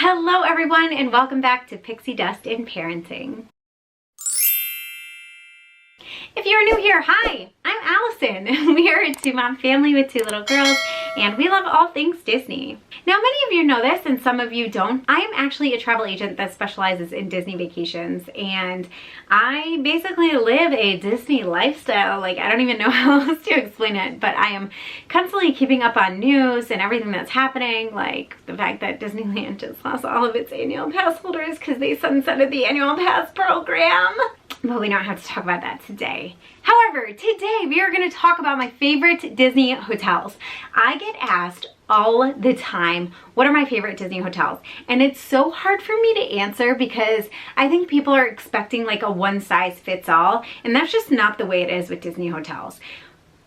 Hello everyone and welcome back to Pixie Dust in Parenting. If you're new here, hi, I'm Allison. We are a two-mom family with two little girls and we love all things Disney. Now many of you know this and some of you don't. I am actually a travel agent that specializes in Disney vacations and I basically live a Disney lifestyle. Like, I don't even know how else to explain it, but I am constantly keeping up on news and everything that's happening, like the fact that Disneyland just lost all of its annual pass holders because they sunsetted the annual pass program. But we don't have to talk about that today. However, today we are going to talk about my favorite Disney hotels. I get asked all the time, what are my favorite Disney hotels? And it's so hard for me to answer because I think people are expecting like a one size fits all, and that's just not the way it is with Disney hotels.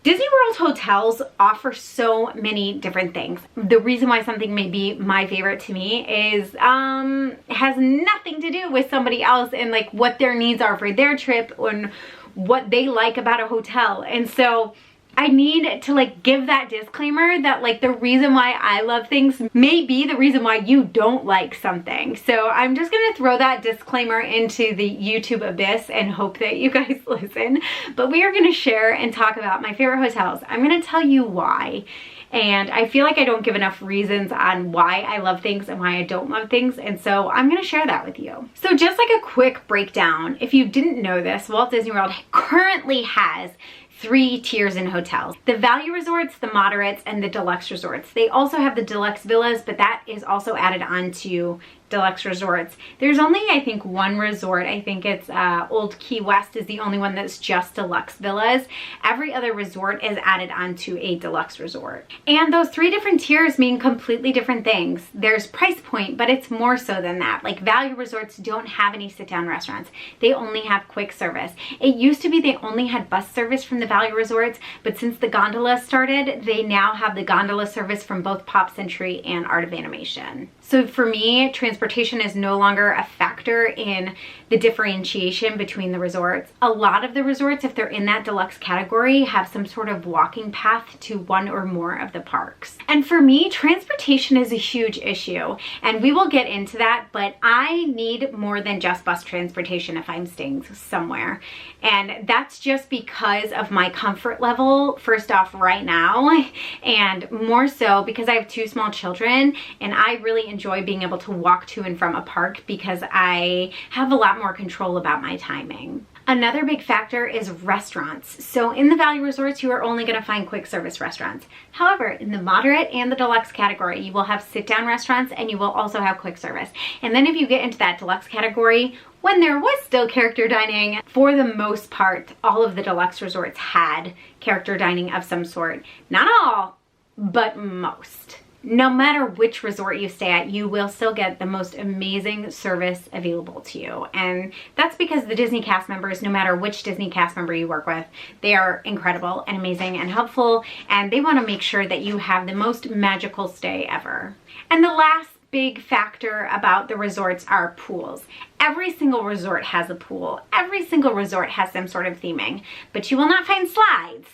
Disney World hotels offer so many different things. The reason why something may be my favorite to me is has nothing to do with somebody else and like what their needs are for their trip and what they like about a hotel. And so I need to like give that disclaimer that like the reason why I love things may be the reason why you don't like something. So I'm just gonna throw that disclaimer into the YouTube abyss and hope that you guys listen. But we are gonna share and talk about my favorite hotels. I'm gonna tell you why. And I feel like I don't give enough reasons on why I love things and why I don't love things. And so I'm gonna share that with you. So just like a quick breakdown, if you didn't know this, Walt Disney World currently has 3 tiers in hotels: the value resorts, the moderates, and the deluxe resorts. They also have the deluxe villas, but that is also added on to deluxe resorts. There's only, I think, one resort. I think it's Old Key West is the only one that's just deluxe villas. Every other resort is added onto a deluxe resort. And those 3 different tiers mean completely different things. There's price point, but it's more so than that. Like, value resorts don't have any sit-down restaurants. They only have quick service. It used to be they only had bus service from the value resorts, but since the gondola started, they now have the gondola service from both Pop Century and Art of Animation. So for me, transportation is no longer a factor in the differentiation between the resorts. A lot of the resorts, if they're in that deluxe category, have some sort of walking path to one or more of the parks. And for me, transportation is a huge issue, and we will get into that, but I need more than just bus transportation if I'm staying somewhere. And that's just because of my comfort level, first off, right now, and more so because I have 2 small children, and I really enjoy being able to walk to and from a park because I have a lot more control about my timing. Another big factor is restaurants. So in the value resorts, you are only going to find quick service restaurants. However, in the moderate and the deluxe category, you will have sit-down restaurants and you will also have quick service. And then if you get into that deluxe category, when there was still character dining, for the most part, all of the deluxe resorts had character dining of some sort. Not all, but most. No matter which resort you stay at, you will still get the most amazing service available to you. And that's because the Disney cast members, no matter which Disney cast member you work with, they are incredible and amazing and helpful, and they want to make sure that you have the most magical stay ever. And the last big factor about the resorts are pools. Every single resort has a pool. Every single resort has some sort of theming, but you will not find slides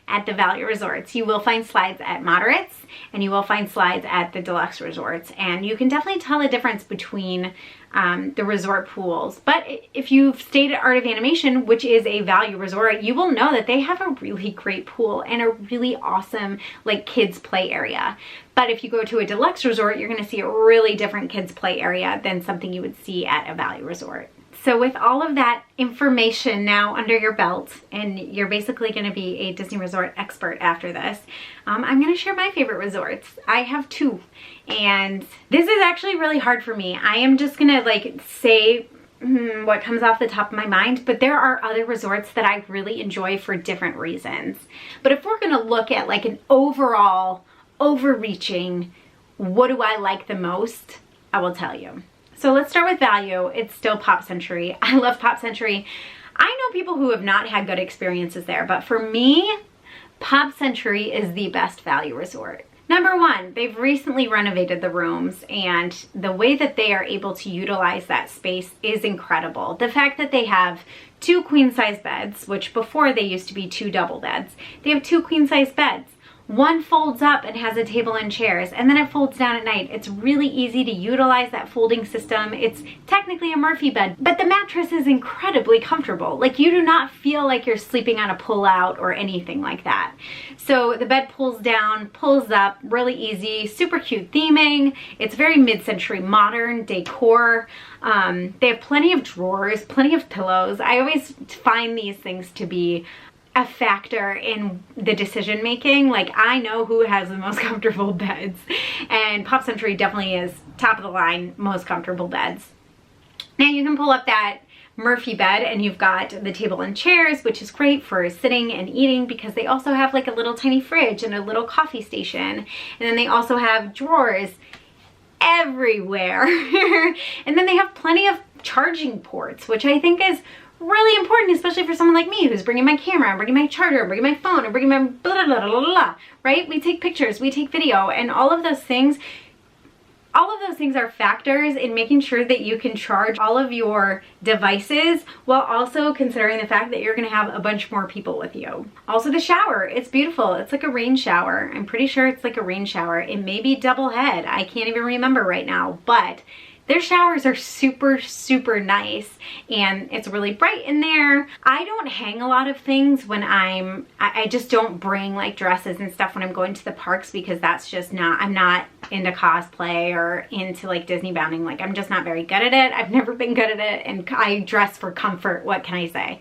at the value resorts. You will find slides at moderates and you will find slides at the deluxe resorts, and you can definitely tell the difference between the resort pools. But if you've stayed at Art of Animation, which is a value resort, you will know that they have a really great pool and a really awesome like kids play area. But if you go to a deluxe resort, you're going to see a really different kids play area than something you would see at a value resort. So with all of that information now under your belt, and you're basically going to be a Disney resort expert after this, I'm going to share my favorite resorts. I have 2, and this is actually really hard for me. I am just going to like say what comes off the top of my mind, but there are other resorts that I really enjoy for different reasons. But if we're going to look at like an overall overreaching, what do I like the most, I will tell you. So let's start with value. It's still Pop Century. I love Pop Century. I know people who have not had good experiences there, but for me, Pop Century is the best value resort. Number 1, they've recently renovated the rooms, and the way that they are able to utilize that space is incredible. The fact that they have 2 queen-size beds, which before they used to be 2 double beds, they have 2 queen-size beds. One folds up and has a table and chairs, and then it folds down at night. It's really easy to utilize that folding system. It's technically a Murphy bed, but the mattress is incredibly comfortable. Like, you do not feel like you're sleeping on a pull-out or anything like that. So the bed pulls down, pulls up, really easy, super cute theming. It's very mid-century modern decor. They have plenty of drawers, plenty of pillows. I always find these things to be a factor in the decision making. Like, I know who has the most comfortable beds, and Pop Century definitely is top of the line, most comfortable beds. Now you can pull up that Murphy bed and you've got the table and chairs, which is great for sitting and eating, because they also have like a little tiny fridge and a little coffee station. And then they also have drawers everywhere. And then they have plenty of charging ports, which I think is really important, especially for someone like me who's bringing my camera, I'm bringing my charger, I'm bringing my phone, I'm bringing my blah, blah, blah, blah, blah, right? We take pictures, we take video, and all of those things are factors in making sure that you can charge all of your devices while also considering the fact that you're going to have a bunch more people with you. Also the shower, it's beautiful. It's like a rain shower. I'm pretty sure it's like a rain shower. It may be double head. I can't even remember right now, but their showers are super, super nice, and it's really bright in there. I don't hang a lot of things when I just don't bring like dresses and stuff when I'm going to the parks, because that's just not, I'm not into cosplay or into like Disney bounding. Like, I'm just not very good at it. I've never been good at it, and I dress for comfort. What can I say?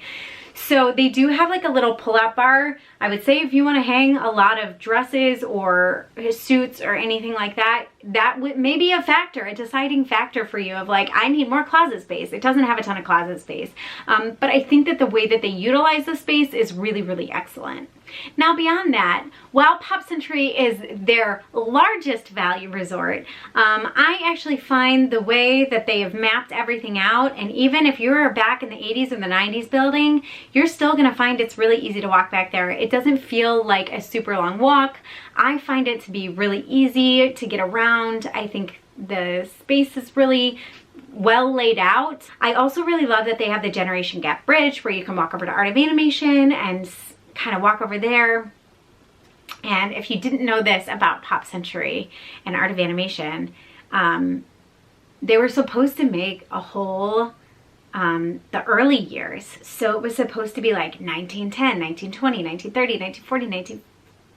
So they do have like a little pull-out bar. I would say if you want to hang a lot of dresses or suits or anything like that, that may be a factor, a deciding factor for you of like, I need more closet space. It doesn't have a ton of closet space. But I think that the way that they utilize the space is really, really excellent. Now beyond that, while Pop Century is their largest value resort, I actually find the way that they have mapped everything out, and even if you're back in the 80s and the 90s building, you're still gonna find it's really easy to walk back there. It doesn't feel like a super long walk. I find it to be really easy to get around. I think the space is really well laid out. I also really love that they have the Generation Gap Bridge where you can walk over to Art of Animation and kind of walk over there. And if you didn't know this about Pop Century and Art of Animation, they were supposed to make a whole the early years. So it was supposed to be like 1910, 1920, 1930, 1940,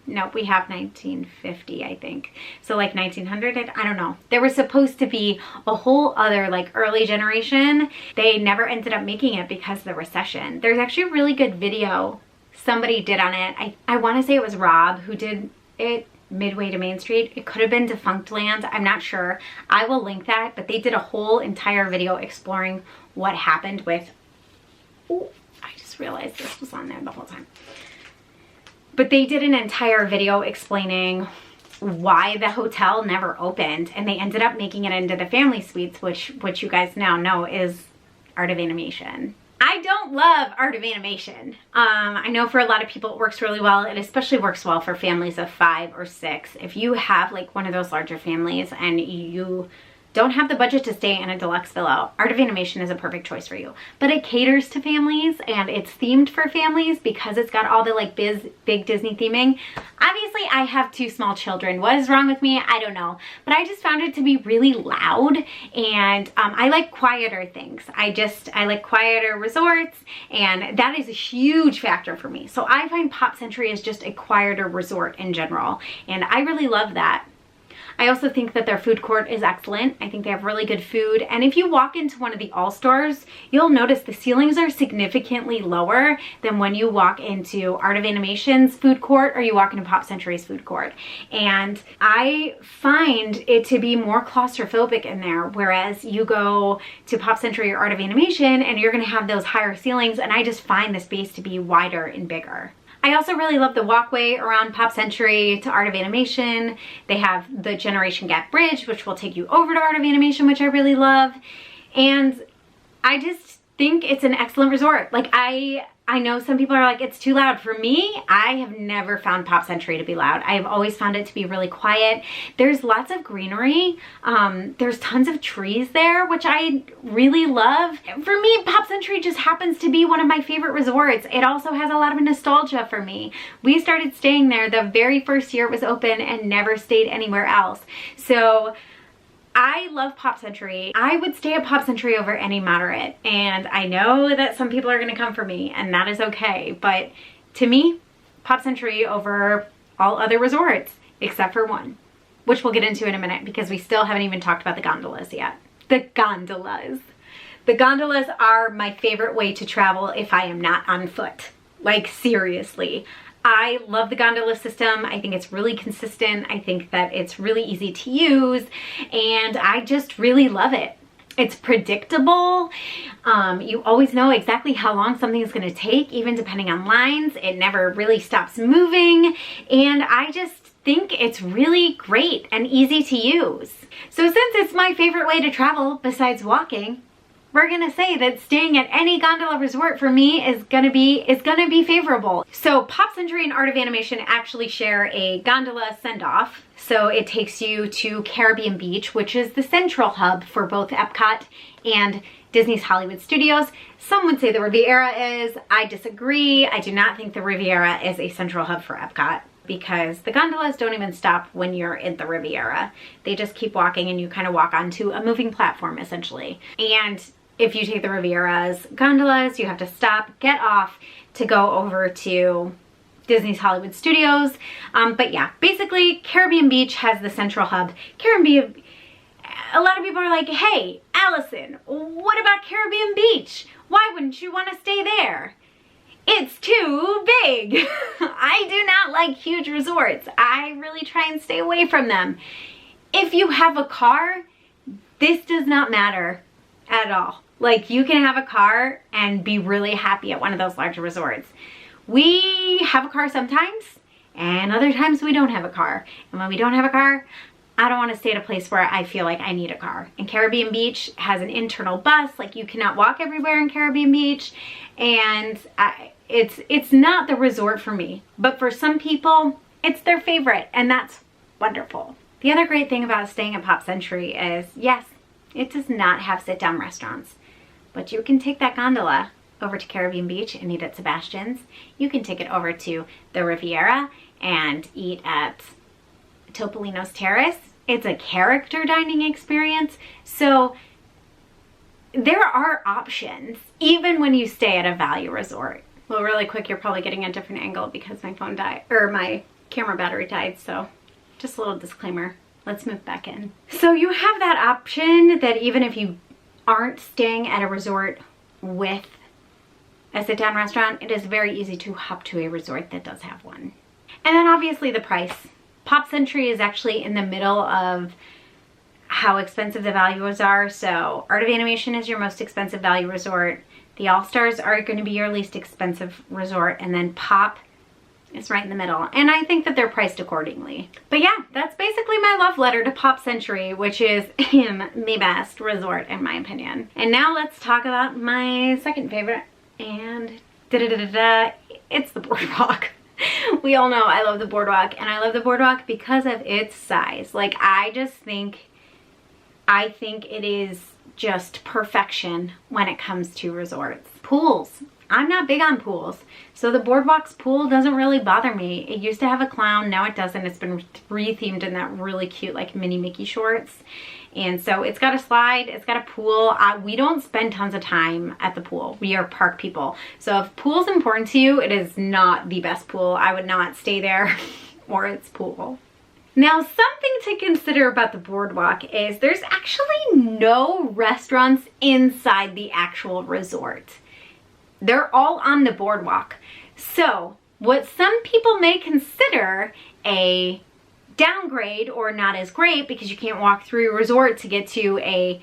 no, we have 1950, I think. So like 1900, I don't know. There was supposed to be a whole other like early generation. They never ended up making it because of the recession. There's actually a really good video somebody did on it. I want to say it was Rob who did it midway to Main Street. It could have been Defunct Land. I'm not sure. I will link that, but they did a whole entire video exploring what happened with, oh, I just realized this was on there the whole time. But they did an entire video explaining why the hotel never opened, and they ended up making it into the family suites, which you guys now know is Art of Animation. I don't love Art of Animation. I know for a lot of people it works really well. It especially works well for families of 5 or 6. If you have like one of those larger families and you don't have the budget to stay in a deluxe villa, Art of Animation is a perfect choice for you. But it caters to families and it's themed for families because it's got all the like big Disney theming. Obviously, I have 2 small children. What is wrong with me? I don't know. But I just found it to be really loud, and I like quieter things. I like quieter resorts, and that is a huge factor for me. So I find Pop Century is just a quieter resort in general, and I really love that. I also think that their food court is excellent. I think they have really good food. And if you walk into one of the all stores, you'll notice the ceilings are significantly lower than when you walk into Art of Animation's food court or you walk into Pop Century's food court. And I find it to be more claustrophobic in there, whereas you go to Pop Century or Art of Animation and you're gonna have those higher ceilings, and I just find the space to be wider and bigger. I also really love the walkway around Pop Century to Art of Animation. They have the Generation Gap Bridge, which will take you over to Art of Animation, which I really love. And I just think it's an excellent resort. Like, I I know some people are like, it's too loud. For me, I have never found Pop Century to be loud. I've always found it to be really quiet. There's lots of greenery. There's tons of trees there, which I really love. For me, Pop Century just happens to be one of my favorite resorts. It also has a lot of nostalgia for me. We started staying there the very first year it was open and never stayed anywhere else. So I love Pop Century. I would stay at Pop Century over any Moderate, and I know that some people are gonna come for me, and that is okay, but to me, Pop Century over all other resorts, except for one, which we'll get into in a minute because we still haven't even talked about the gondolas yet. The gondolas. The gondolas are my favorite way to travel if I am not on foot. Like, seriously. I love the gondola system. I think it's really consistent. I think that it's really easy to use, and I just really love it. It's predictable. You always know exactly how long something is going to take, even depending on lines. It never really stops moving, and I just think it's really great and easy to use. So since it's my favorite way to travel besides walking, we're gonna say that staying at any gondola resort for me is gonna be favorable. So Pop Century and Art of Animation actually share a gondola send-off. So it takes you to Caribbean Beach, which is the central hub for both Epcot and Disney's Hollywood Studios. Some would say the Riviera is. I disagree. I do not think the Riviera is a central hub for Epcot, because the gondolas don't even stop when you're in the Riviera. They just keep walking, and you kind of walk onto a moving platform essentially. And if you take the Riviera's gondolas, you have to stop, get off to go over to Disney's Hollywood Studios. But yeah, basically Caribbean Beach has the central hub. Caribbean, a lot of people are like, hey, Allison, what about Caribbean Beach? Why wouldn't you want to stay there? It's too big. I do not like huge resorts. I really try and stay away from them. If you have a car, this does not matter at all. Like, you can have a car and be really happy at one of those larger resorts. We have a car sometimes, and other times we don't have a car. And when we don't have a car, I don't want to stay at a place where I feel like I need a car. And Caribbean Beach has an internal bus. Like, you cannot walk everywhere in Caribbean Beach, and it's not the resort for me. But for some people, it's their favorite, and that's wonderful. The other great thing about staying at Pop Century is, yes, it does not have sit-down restaurants, but you can take that gondola over to Caribbean Beach and eat at Sebastian's. You can take it over to the Riviera and eat at Topolino's Terrace. It's a character dining experience. So there are options, even when you stay at a value resort. Well, really quick, you're probably getting a different angle because my phone died, or my camera battery died, so just a little disclaimer. Let's move back in. So you have that option that even if you aren't staying at a resort with a sit-down restaurant, it is very easy to hop to a resort that does have one. And then obviously the price. Pop Century is actually in the middle of how expensive the values are. So Art of Animation is your most expensive value resort. The All-Stars are going to be your least expensive resort, and then Pop is right in the middle. And I think that they're priced accordingly. But yeah, that's basically my love letter to Pop Century, which is the best resort in my opinion. And now let's talk about my second favorite, and it's the Boardwalk. We all know I love the Boardwalk, and I love the Boardwalk because of its size. Like, I think it is just perfection when it comes to resorts. Pools. I'm not big on pools, so the Boardwalk's pool doesn't really bother me. It used to have a clown, now it doesn't. It's been rethemed in that really cute like mini Mickey shorts. And so it's got a slide, it's got a pool. We don't spend tons of time at the pool. We are park people. So if pool's important to you, it is not the best pool. I would not stay there or its pool. Now, something to consider about the Boardwalk is there's actually no restaurants inside the actual resort. They're all on the Boardwalk. So what some people may consider a downgrade or not as great because you can't walk through a resort to get to a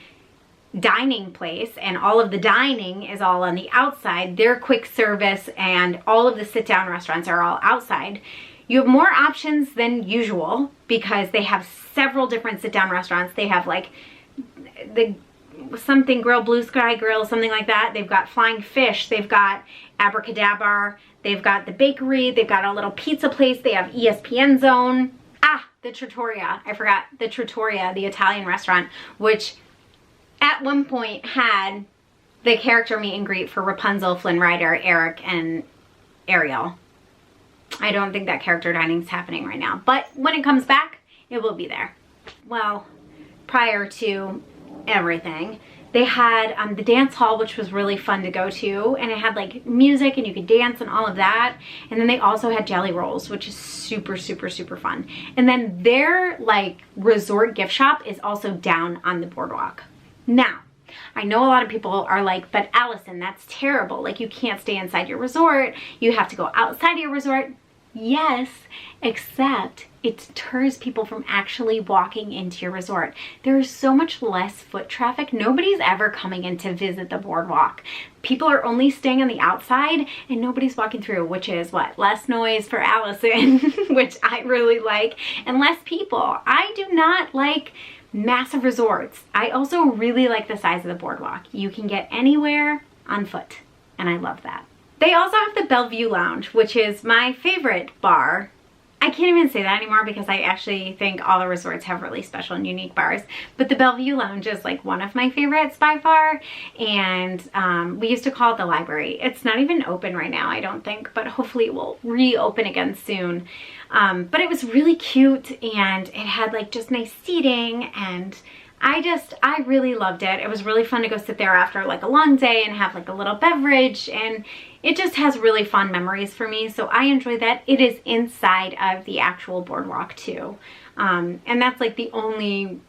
dining place, and all of the dining is all on the outside. Their quick service and all of the sit-down restaurants are all outside. You have more options than usual because they have several different sit-down restaurants. They have like the something grill, Blue Sky Grill, something like that. They've got Flying Fish. They've got Abracadabra. They've got the bakery. They've got a little pizza place. They have ESPN Zone. Ah, the Trattoria. I forgot the Trattoria, the Italian restaurant, which at one point had the character meet and greet for Rapunzel, Flynn Rider, Eric, and Ariel. I don't think that character dining is happening right now, but when it comes back, it will be there. Well, prior to everything, they had the dance hall, which was really fun to go to, and it had like music and you could dance and all of that. And then they also had jelly rolls, which is super, super, super fun. And then their like resort gift shop is also down on the boardwalk. Now, I know a lot of people are like, but Allison, that's terrible. Like, you can't stay inside your resort. You have to go outside of your resort. Yes, except it deters people from actually walking into your resort. There is so much less foot traffic. Nobody's ever coming in to visit the boardwalk. People are only staying on the outside and nobody's walking through, which is what? Less noise for Allison, which I really like, and less people. I do not like massive resorts. I also really like the size of the boardwalk. You can get anywhere on foot, and I love that. They also have the Blvd Lounge, which is my favorite bar. I can't even say that anymore because I actually think all the resorts have really special and unique bars. But the Blvd Lounge is like one of my favorites by far. And we used to call it the library. It's not even open right now, I don't think, but hopefully it will reopen again soon. But it was really cute and it had like just nice seating, and I really loved it. It was really fun to go sit there after like a long day and have like a little beverage, and it just has really fun memories for me. So I enjoy that. It is inside of the actual boardwalk too. And that's like the only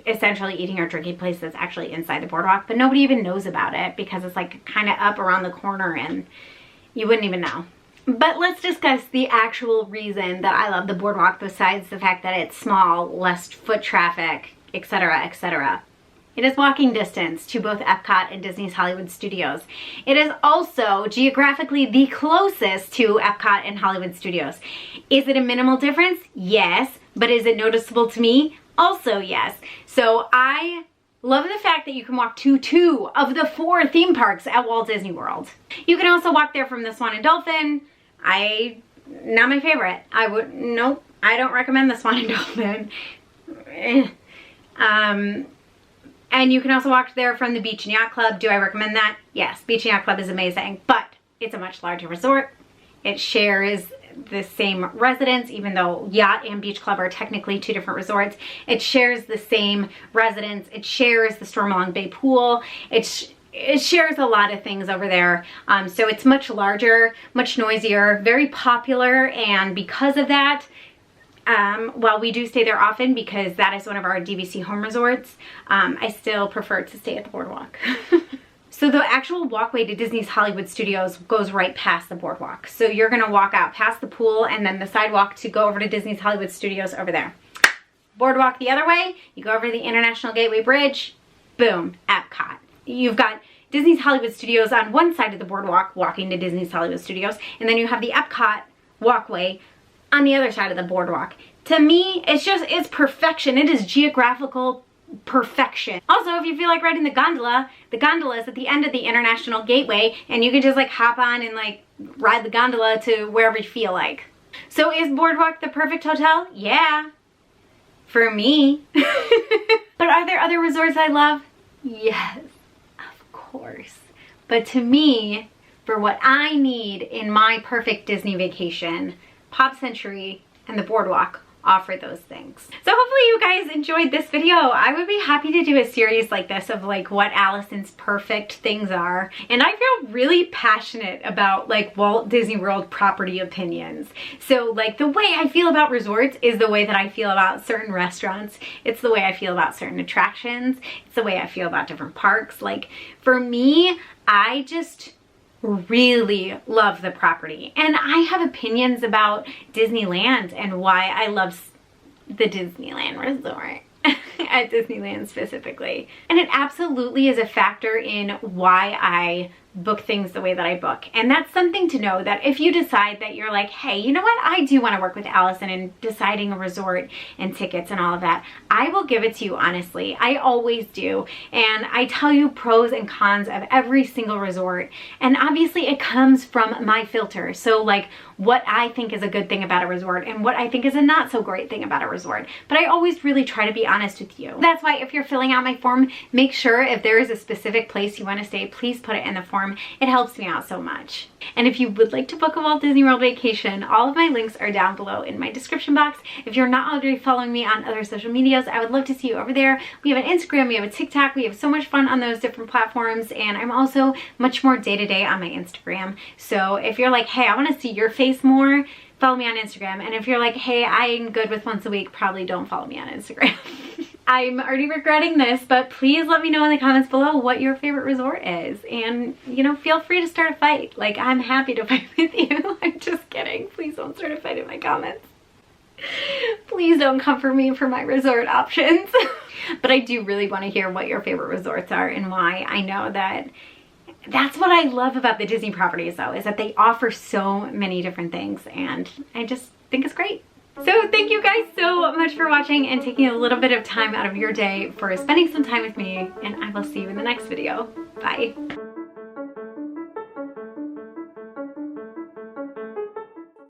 essentially eating or drinking place that's actually inside the boardwalk, but nobody even knows about it because it's like kind of up around the corner and you wouldn't even know. But let's discuss the actual reason that I love the boardwalk besides the fact that it's small, less foot traffic, etc., etc. It is walking distance to both Epcot and Disney's Hollywood Studios. It is also geographically the closest to Epcot and Hollywood Studios. Is it a minimal difference? Yes. But is it noticeable to me? Also yes. So I love the fact that you can walk to 2 of the 4 theme parks at Walt Disney World. You can also walk there from the Swan and Dolphin. Not my favorite. Nope, I don't recommend the Swan and Dolphin. And you can also walk there from the Beach and Yacht Club. Do I recommend that? Yes, Beach and Yacht Club is amazing, but it's a much larger resort. It shares the same residents, even though Yacht and Beach Club are technically 2 different resorts. It shares the same residents. It shares the Stormalong Bay pool. It shares a lot of things over there. So it's much larger, much noisier, very popular, and because of that, while we do stay there often because that is one of our DVC home resorts, I still prefer to stay at the boardwalk. So the actual walkway to Disney's Hollywood Studios goes right past the boardwalk. So you're gonna walk out past the pool and then the sidewalk to go over to Disney's Hollywood Studios over there. Boardwalk the other way, you go over the International Gateway Bridge, boom, Epcot. You've got Disney's Hollywood Studios on one side of the boardwalk, walking to Disney's Hollywood Studios, and then you have the Epcot walkway on the other side of the boardwalk. To me, it's perfection. It is geographical perfection. Also, if you feel like riding the gondola is at the end of the International Gateway, and you can just like hop on and like ride the gondola to wherever you feel like. So is Boardwalk the perfect hotel? Yeah, for me. But are there other resorts I love? Yes, of course. But to me, for what I need in my perfect Disney vacation, Pop Century and the Boardwalk offer those things. So hopefully you guys enjoyed this video. I would be happy to do a series like this of like what Allison's perfect things are. And I feel really passionate about like Walt Disney World property opinions. So like the way I feel about resorts is the way that I feel about certain restaurants. It's the way I feel about certain attractions. It's the way I feel about different parks. Like for me, I just really love the property, and I have opinions about Disneyland and why I love the Disneyland resort. at Disneyland specifically. And it absolutely is a factor in why I book things the way that I book. And that's something to know, that if you decide that you're like, hey, you know what, I do want to work with Allison in deciding a resort and tickets and all of that, I will give it to you honestly. I always do. And I tell you pros and cons of every single resort. And obviously it comes from my filter. So like what I think is a good thing about a resort and what I think is a not so great thing about a resort. But I always really try to be honest with you. That's why if you're filling out my form, make sure if there is a specific place you want to stay, please put it in the form. It helps me out so much. And if you would like to book a Walt Disney World vacation, all of my links are down below in my description box. If you're not already following me on other social medias, I would love to see you over there. We have an Instagram, we have a TikTok, we have so much fun on those different platforms, and I'm also much more day-to-day on my Instagram. So if you're like, hey, I want to see your face more, follow me on Instagram. And if you're like, hey, I'm good with once a week, probably don't follow me on Instagram. I'm already regretting this, but please let me know in the comments below what your favorite resort is. And, you know, feel free to start a fight. Like, I'm happy to fight with you. I'm just kidding. Please don't start a fight in my comments. Please don't come for me for my resort options. But I do really want to hear what your favorite resorts are and why. I know that that's what I love about the Disney properties, though, is that they offer so many different things, and I just think it's great. So thank you guys so much for watching and taking a little bit of time out of your day for spending some time with me, and I will see you in the next video. Bye.